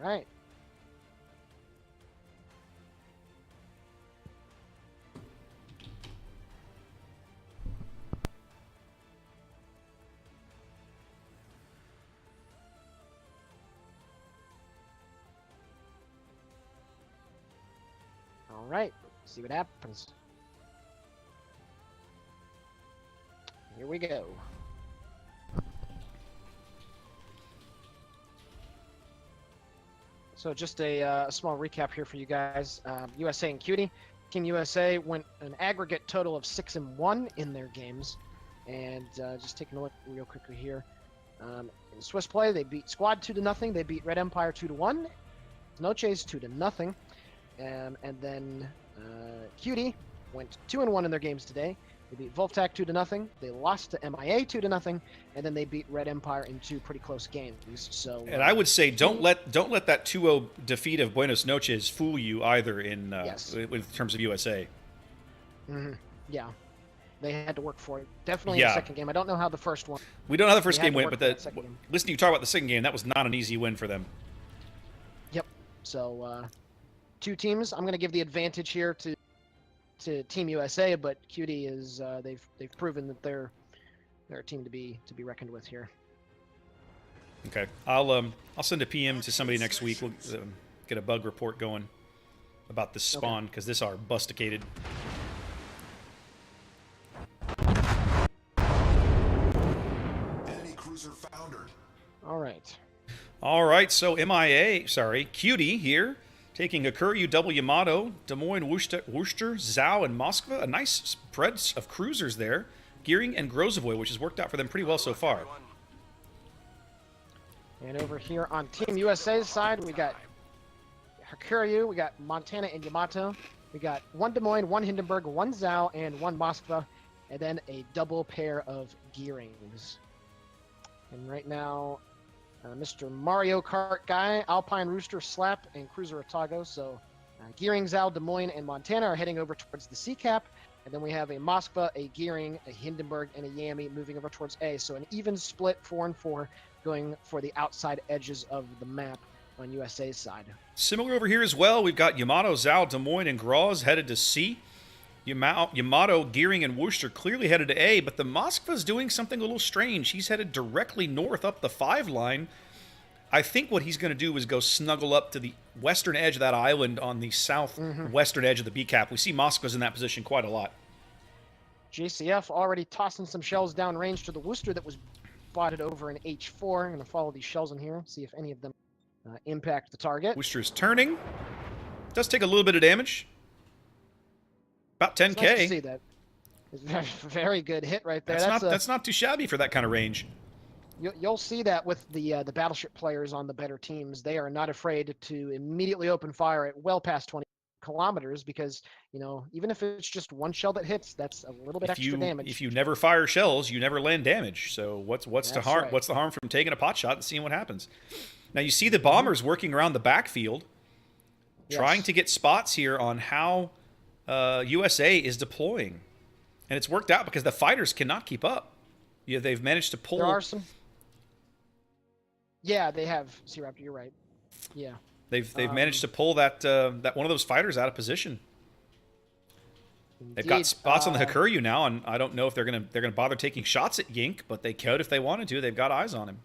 All right. All right. See what happens. Here we go. So just a small recap here for you guys. USA and CUTIE. Team USA went an aggregate total of 6-1 in their games. And just taking a look real quickly here. In Swiss play, they beat Squad 2-0. They beat Red Empire 2-1. Noches 2-0. And then CUTIE went 2-1 in their games today. They beat Voltac 2-0. They lost to MIA 2-0, and then they beat Red Empire in 2 pretty close games. So, and I would say don't let that 2-0 defeat of Buenos Noches fool you either in terms of USA. Mm-hmm. Yeah, they had to work for it. Definitely in the second game. I don't know how the first one. We don't know how the first game went, but listen to you talk about the second game. That was not an easy win for them. Yep. So 2 teams. I'm going to give the advantage here to Team USA, but CUTIE is they've proven that they're a team to be reckoned with here. Okay, I'll send a PM to somebody next week. We'll get a bug report going about this spawn because this are busticated. Enemy cruiser foundered. All right. All right. So CUTIE here. Taking Hakuryu, Double Yamato, Des Moines, Worcester, Zhao, and Moskva. A nice spread of cruisers there. Gearing and Grozovoy, which has worked out for them pretty well so far. And over here on Team USA's side, we got Hakuryu, we got Montana and Yamato. We got 1 Des Moines, 1 Hindenburg, 1 Zhao, and 1 Moskva. And then a double pair of Gearings. And right now, Mr. Mario Kart guy, Alpine Rooster, Slap, and Cruiser Otago. So Gearing, Zhao, Des Moines, and Montana are heading over towards the C cap. And then we have a Moskva, a Gearing, a Hindenburg, and a Yami moving over towards A. So an even split 4-4 going for the outside edges of the map on USA's side. Similar over here as well. We've got Yamato, Zhao, Des Moines, and Graz headed to C. Yamato, Gearing, and Worcester clearly headed to A, but the Moskva's doing something a little strange. He's headed directly north up the 5 line. I think what he's going to do is go snuggle up to the western edge of that island on the southwestern edge of the B cap. We see Moskva's in that position quite a lot. JCF already tossing some shells downrange to the Worcester that was spotted over in H4. I'm going to follow these shells in here, see if any of them impact the target. Worcester's turning. Does take a little bit of damage. About 10K. It's nice to see that. It's a very good hit right there. That's not too shabby for that kind of range. You'll see that with the battleship players on the better teams. They are not afraid to immediately open fire at well past 20 kilometers because, you know, even if it's just one shell that hits, that's a little bit extra damage. If you never fire shells, you never land damage. So what's the harm from taking a pot shot and seeing what happens? Now you see the bombers working around the backfield, trying to get spots here on how USA is deploying, and it's worked out because the fighters cannot keep up. Yeah, they've managed to pull. There are some. Yeah, they have. C-Raptor, you're right. Yeah. They've managed to pull that one of those fighters out of position. Indeed. They've got spots on the Hakuryu now, and I don't know if they're gonna bother taking shots at Yink, but they could if they wanted to. They've got eyes on him.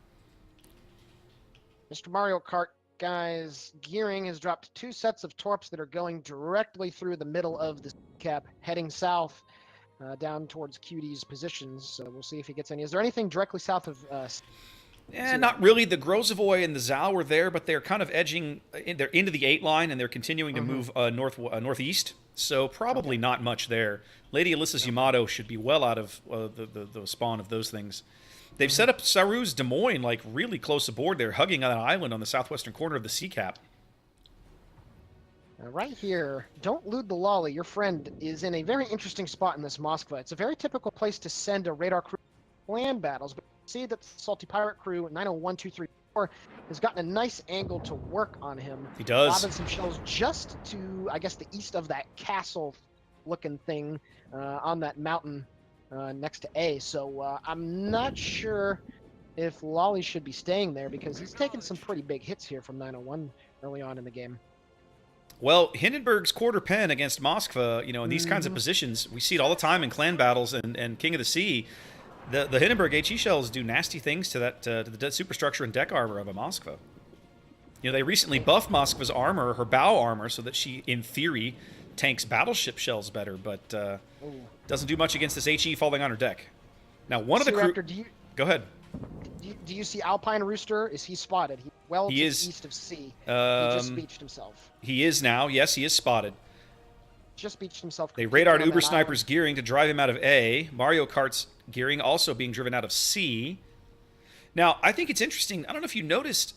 Mr. Mario Kart, guys, Gearing has dropped 2 sets of torps that are going directly through the middle of the cap, heading south, down towards CUTIE's positions. So we'll see if he gets any. Is there anything directly south of? Not really. The Grozovoy and the Zhao were there, but they're kind of edging. They're into the 8 line, and they're continuing to move northeast. So probably not much there. Lady Alyssa's Yamato should be well out of the spawn of those things. They've set up Saru's Des Moines like really close aboard. They're hugging on an island on the southwestern corner of the sea cap. Right here, don't loot the lolly. Your friend is in a very interesting spot in this Moskva. It's a very typical place to send a radar crew land battles, but you see that Salty Pirate Crew 901234 has gotten a nice angle to work on him. He does. Lobbing some shells just to, I guess, the east of that castle-looking thing on that mountain next to A. So I'm not sure if Lolly should be staying there because he's taken some pretty big hits here from 901 early on in the game. Well, Hindenburg's quarter pen against Moskva, you know, in these kinds of positions, we see it all the time in clan battles and King of the Sea. The Hindenburg HE shells do nasty things to that to the superstructure and deck armor of a Moskva. You know, they recently buffed Moskva's armor, her bow armor, so that she, in theory, tanks battleship shells better, but doesn't do much against this HE falling on her deck. Now, one of the crew... Go ahead. Do you see Alpine Rooster? Is he spotted? He to the east of C. He just beached himself. He is now. Yes, he is spotted. Just beached himself. They radared Uber Sniper's gearing to drive him out of A. Mario Kart's gearing also being driven out of C. Now, I think it's interesting. I don't know if you noticed.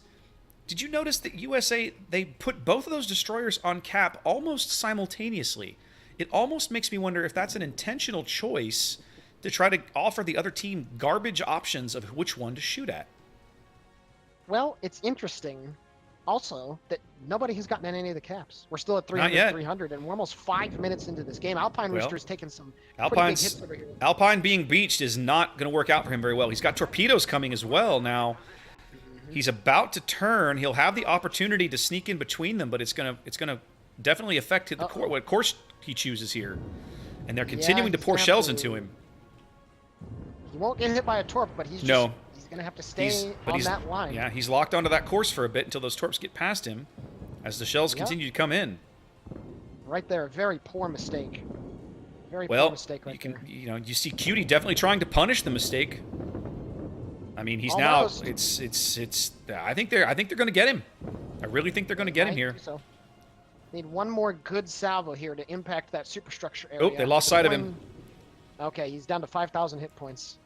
Did you notice that USA, they put both of those destroyers on cap almost simultaneously? It almost makes me wonder if that's an intentional choice to try to offer the other team garbage options of which one to shoot at. Well, it's interesting also that nobody has gotten any of the caps. We're still at 300, and we're almost 5 minutes into this game. Alpine Rooster's taken some pretty big hits over here. Alpine being beached is not going to work out for him very well. He's got torpedoes coming as well now. He's about to turn. He'll have the opportunity to sneak in between them, but it's gonna definitely affect what course he chooses here. And they're continuing to pour shells into him. He won't get hit by a torp, but he's going to have to stay on that line. Yeah, he's locked onto that course for a bit until those torps get past him as the shells continue to come in. Right there, very poor mistake. Very poor mistake right there. You know, you see CUTIE definitely trying to punish the mistake. I mean, he's almost. now I think they're going to get him. I really think they're going to get him here. So. Need one more good salvo here to impact that superstructure area. Oh, they lost sight of him. Okay, he's down to 5,000 hit points.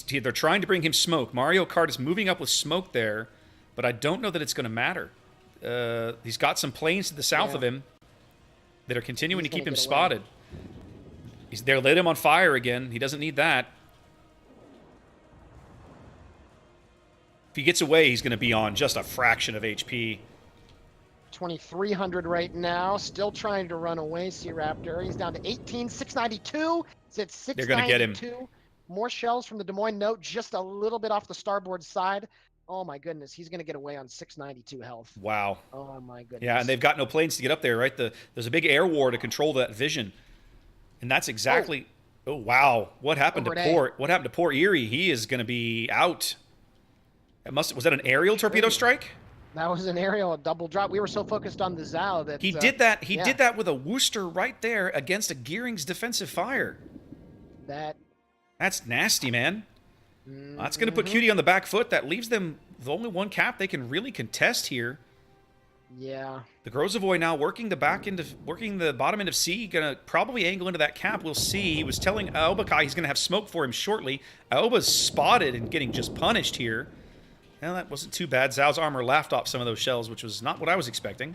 They're trying to bring him smoke. Mario Kart is moving up with smoke there, but I don't know that it's going to matter. He's got some planes to the south of him that are continuing to keep him spotted. They're lit him on fire again. He doesn't need that. If he gets away, he's going to be on just a fraction of HP. 2,300 right now. Still trying to run away, C-Raptor. He's down to 18,692. It's at 692. They're going to get him. More shells from the Des Moines note, just a little bit off the starboard side. Oh my goodness, he's going to get away on 692 health. Wow. Oh my goodness. Yeah, and they've got no planes to get up there, right? There's a big air war to control that vision. And that's exactly... Oh, wow. What happened to poor Erie? He is going to be out. Was that an aerial torpedo strike? That was an aerial, a double drop. We were so focused on the Zhao that... He did that. He did that with a Worcester right there against a Gearing's defensive fire. That's nasty, man. That's going to put CUTIE on the back foot. That leaves them the only one cap they can really contest here. Yeah. The Grozovoy now working the bottom end of C, going to probably angle into that cap. We'll see. He was telling Aobakai he's going to have smoke for him shortly. Aoba's spotted and getting just punished here. Well, that wasn't too bad. Zhao's armor laughed off some of those shells, which was not what I was expecting.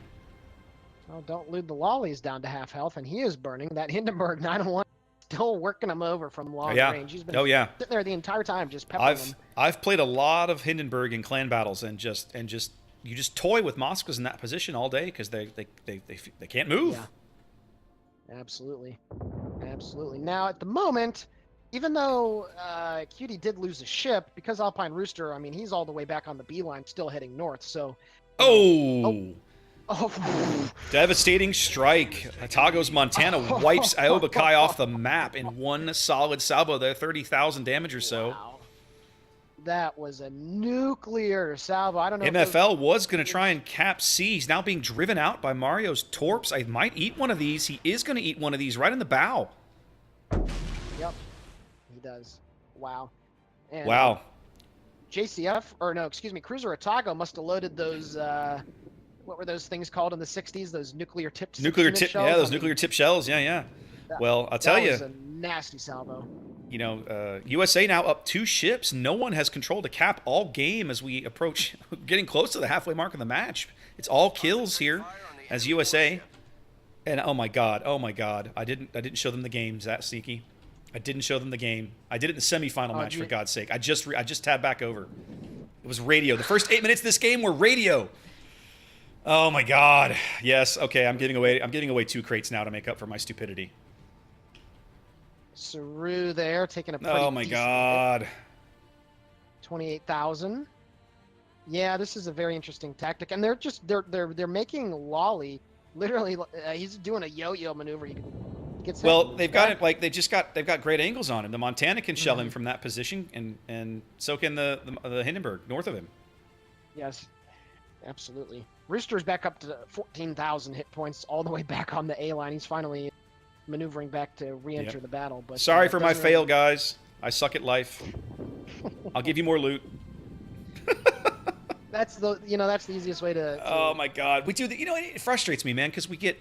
Oh, don't lose the Lolly's down to half health, and he is burning. That Hindenburg 901 still working him over from long range. He's been sitting there the entire time, just peppering him. I've played a lot of Hindenburg in clan battles, and you just toy with Moskvas in that position all day because they can't move. Yeah. Absolutely. Now at the moment, even though CUTIE did lose a ship, because Alpine Rooster, I mean, he's all the way back on the B line, still heading north. So. Oh. Devastating strike. Atago's Montana wipes Aobakai off the map in one solid salvo there, 30,000 damage or so. Wow. That was a nuclear salvo. I don't know. MFL was going to try and cap C. He's now being driven out by Mario's torps. I might eat one of these. He is going to eat one of these right in the bow. Yep, he does. Wow. And wow. Cruiser Atago must have loaded those... what were those things called in the 60s? Those nuclear tipped shells? Yeah, those nuclear tip shells. Yeah. Well, I'll tell you. That was a nasty salvo. You know, USA now up 2 ships. No one has controlled a cap all game as we approach getting close to the halfway mark of the match. It's all kills here as USA. And oh my god. I didn't show them the game, Zach Sneaky. I didn't show them the game. I did it in the semifinal match, for God's sake. I just tabbed back over. It was radio. The first 8 minutes of this game were radio. Oh my god. Yes, okay, I'm giving away 2 crates now to make up for my stupidity. Saru there taking a pretty oh my god. 28,000. Yeah, this is a very interesting tactic, and they're making Lolly literally. He's doing a yo-yo maneuver. He gets Well, they've got it like they've got great angles on him. The Montana can shell him from that position, and so can the Hindenburg north of him. Yes, absolutely. Rooster's back up to 14,000 hit points, all the way back on the A line. He's finally maneuvering back to re-enter the battle. But sorry for my fail, guys. I suck at life. I'll give you more loot. That's the easiest way to Oh my God, we do. It frustrates me, man, because we get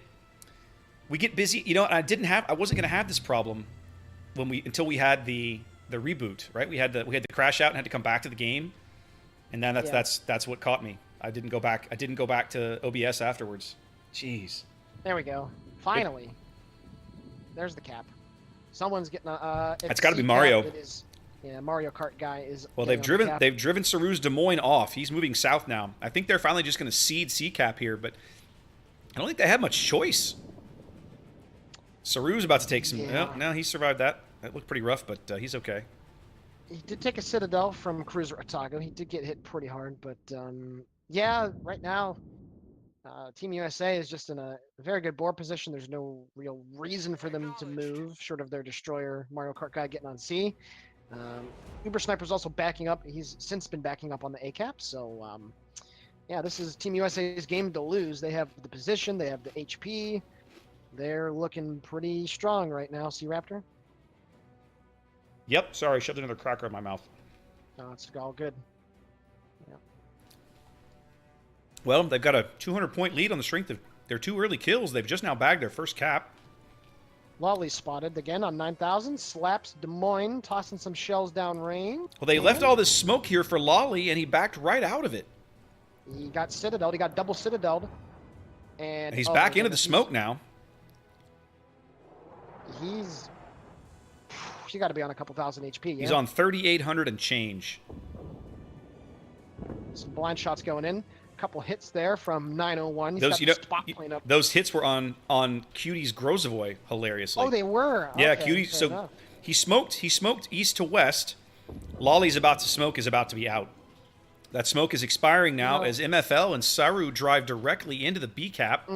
busy. I wasn't gonna have this problem until we had the reboot, right? We had the crash out and had to come back to the game, and then that's what caught me. I didn't go back to OBS afterwards. Jeez. There we go. Finally, there's the cap. Someone's getting It's got to be Mario. It is. Yeah, Mario Kart guy is. Well, they've driven Saru's Des Moines off. He's moving south now. I think they're finally just going to cede C-Cap here, but I don't think they have much choice. Saru's about to take some. Yeah. No, he survived that. That looked pretty rough, but he's okay. He did take a Citadel from Cruiser Otago. He did get hit pretty hard, but yeah, right now, Team USA is just in a very good board position. There's no real reason for them to move, short of their destroyer Mario Kart guy getting on C. Uber Sniper's also backing up. He's since been backing up on the ACAP. So, yeah, this is Team USA's game to lose. They have the position. They have the HP. They're looking pretty strong right now, C-Raptor. Yep. Sorry, I shoved another cracker in my mouth. No, it's all good. Yeah. Well, they've got a 200-point lead on the strength of their 2 early kills. They've just now bagged their first cap. Lolly spotted again on 9,000. Slaps Des Moines, tossing some shells down range. Well, they left all this smoke here for Lolly, and he backed right out of it. He got Citadel. He got double Citadel'd. And he's back into the smoke now. He's got to be on a couple thousand HP. Yeah? He's on 3,800 and change. Some blind shots going in. Couple hits there from 901. Those hits were on CUTIE's Grozavoy, hilariously. Oh, they were. Yeah, okay, CUTIE. So enough. He smoked east to west. Lolly's about to be out. That smoke is expiring now as MFL and Saru drive directly into the B cap.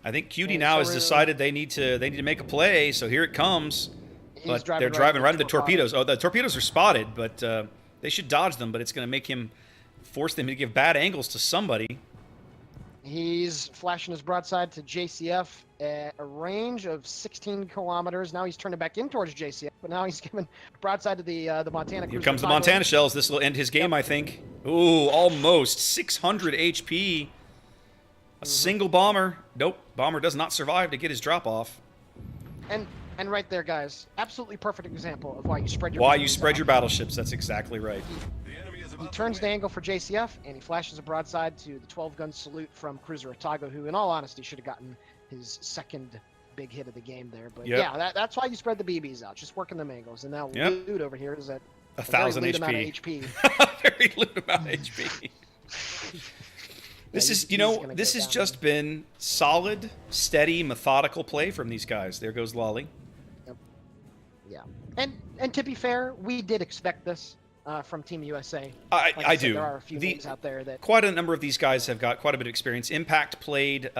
I think CUTIE now has decided they need to make a play. So here it comes. But they're driving right into the torpedoes. Oh, the torpedoes are spotted, but they should dodge them. But it's going to force them to give bad angles to somebody. He's flashing his broadside to JCF at a range of 16 kilometers. Now he's turning back in towards JCF, but now he's giving broadside to the Montana. Here comes the Montana shells. This will end his game, I think. Ooh, almost 600 HP. A single bomber. Nope, bomber does not survive to get his drop off. And right there, guys, absolutely perfect example of why you spread your your battleships. That's exactly right. He turns the angle for JCF, and he flashes a broadside to the 12-gun salute from Cruiser Otago, who, in all honesty, should have gotten his second big hit of the game there. But yeah, that's why you spread the BBs out, just working them angles. And now Loot over here is at 1,000 HP. Amount of HP. Very loot amount of HP. This has just been solid, steady, methodical play from these guys. There goes Lolly. Yep. Yeah. And to be fair, we did expect this. From Team USA. I do. There are a few names out there that... Quite a number of these guys have got quite a bit of experience. Impact played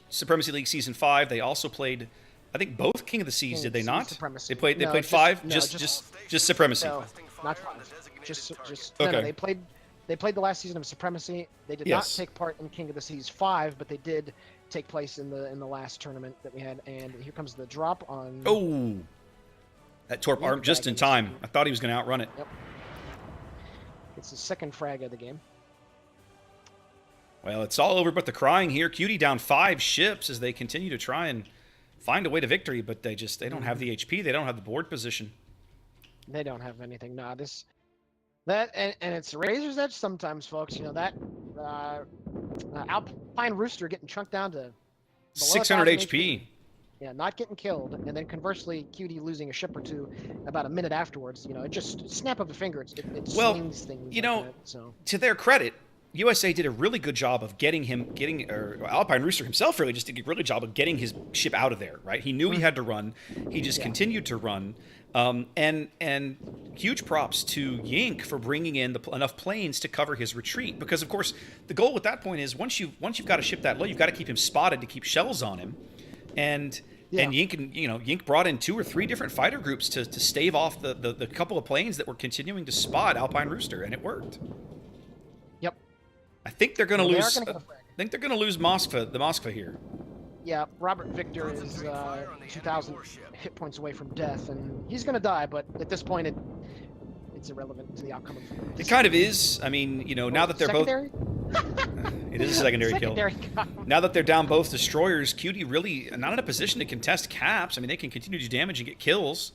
Supremacy League Season 5. They also played, I think, both King of the Seas, did they not? Supremacy. They played 5? Just Supremacy? No, not 5. Just okay. No, they played the last season of Supremacy. They did not take part in King of the Seas 5, but they did take place in the last tournament that we had. And here comes the drop on... Oh! That Torp arm just in time. I thought he was going to outrun it. Yep. It's the second frag of the game. Well, it's all over but the crying here. CUTIE down 5 ships as they continue to try and find a way to victory, but they don't have the HP. They don't have the board position. They don't have anything. Nah, and it's razor's edge sometimes, folks. You know, that Alpine Rooster getting chunked down to 600 HP. Yeah, not getting killed, and then conversely, CUTIE losing a ship or two about a minute afterwards. You know, it just snap of a finger. It swings things. You know, to their credit, USA did a really good job of Alpine Rooster himself really just did a really good job of getting his ship out of there. Right, he knew he had to run. He just continued to run. And huge props to Yink for bringing in enough planes to cover his retreat, because of course the goal at that point is once you've got a ship that low, you've got to keep him spotted to keep shells on him, and Yink brought in 2 or 3 different fighter groups to stave off the couple of planes that were continuing to spot Alpine Rooster, and it worked. Yep. I think they're going to lose. I think they're going to lose the Moskva here. Yeah, Robert Victor is 2,000 hit points away from death, and he's going to die, but at this point, it's irrelevant to the outcome of this. It kind of is. I mean, now that they're secondary? both... It is a secondary kill. Now that they're down both destroyers, CUTIE really not in a position to contest caps. I mean, they can continue to do damage and get kills,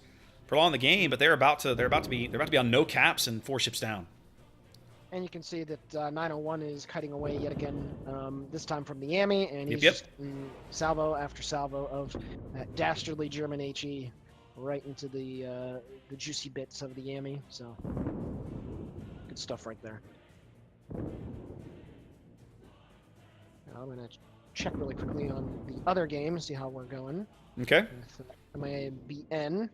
prolong the game, but they're about to be on no caps and 4 ships down. And you can see that 901 is cutting away yet again, this time from the Yami, and he's just salvo after salvo of that dastardly German HE right into the juicy bits of the Yami. So good stuff right there. Now I'm gonna check really quickly on the other game, see how we're going. Okay. With MIA-BN.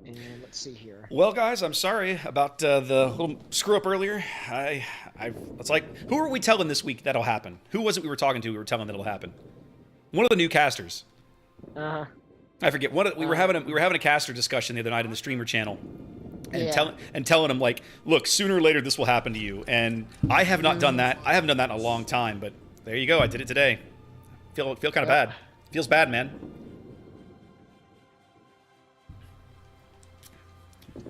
And let's see here. Well, guys, I'm sorry about the little screw up earlier. It's like, who are we telling this week that'll happen? Who was it we were talking to? We were telling that'll happen. One of the new casters. I forget. We were having a caster discussion the other night in the streamer channel, and telling him like, look, sooner or later this will happen to you. And I have not done that. I haven't done that in a long time. But there you go. I did it today. Feel kind of bad. Feels bad, man.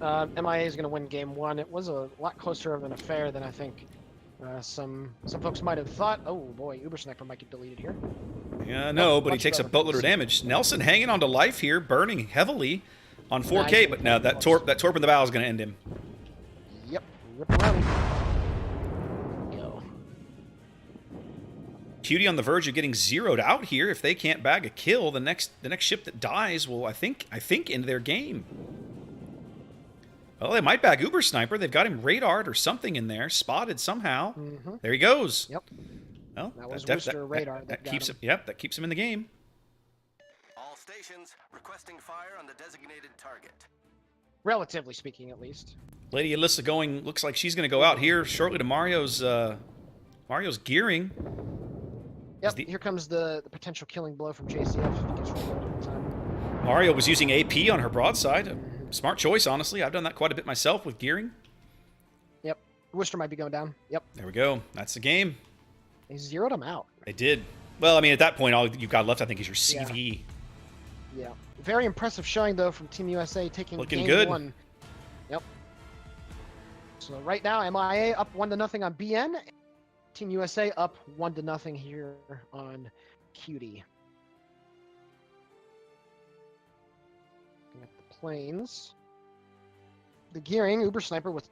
MIA is going to win game 1. It was a lot closer of an affair than I think some folks might have thought. Oh boy, Uber Sniper might get deleted here. Yeah, no, but he takes a boatload of damage. Nelson hanging on to life here, burning heavily on 4K, but now that torp in the bow is going to end him. Yep, rip around. Go. CUTIE on the verge of getting zeroed out here. If they can't bag a kill, the next ship that dies will, I think end their game. Well, they might bag Uber Sniper. They've got him radared or something in there, spotted somehow. There he goes. Yep. Well, that was Rooster radar. That keeps him. Yep, that keeps him in the game. All stations requesting fire on the designated target. Relatively speaking, at least. Lady Alyssa looks like she's going to go out here shortly to Mario's gearing. Yep. Here comes the potential killing blow from JCF if he gets reloaded in time. Mario was using AP on her broadside. Smart choice, honestly. I've done that quite a bit myself with gearing. Yep. Worcester might be going down. Yep. There we go. That's the game. They zeroed him out. They did. Well, I mean, at that point, all you've got left, I think, is your CV. Yeah. Very impressive showing, though, from Team USA taking Looking game good. 1. Yep. So right now, MIA up 1-0 on BN. Team USA up 1-0 here on CUTIE. Looking at the planes. The gearing, Uber Sniper with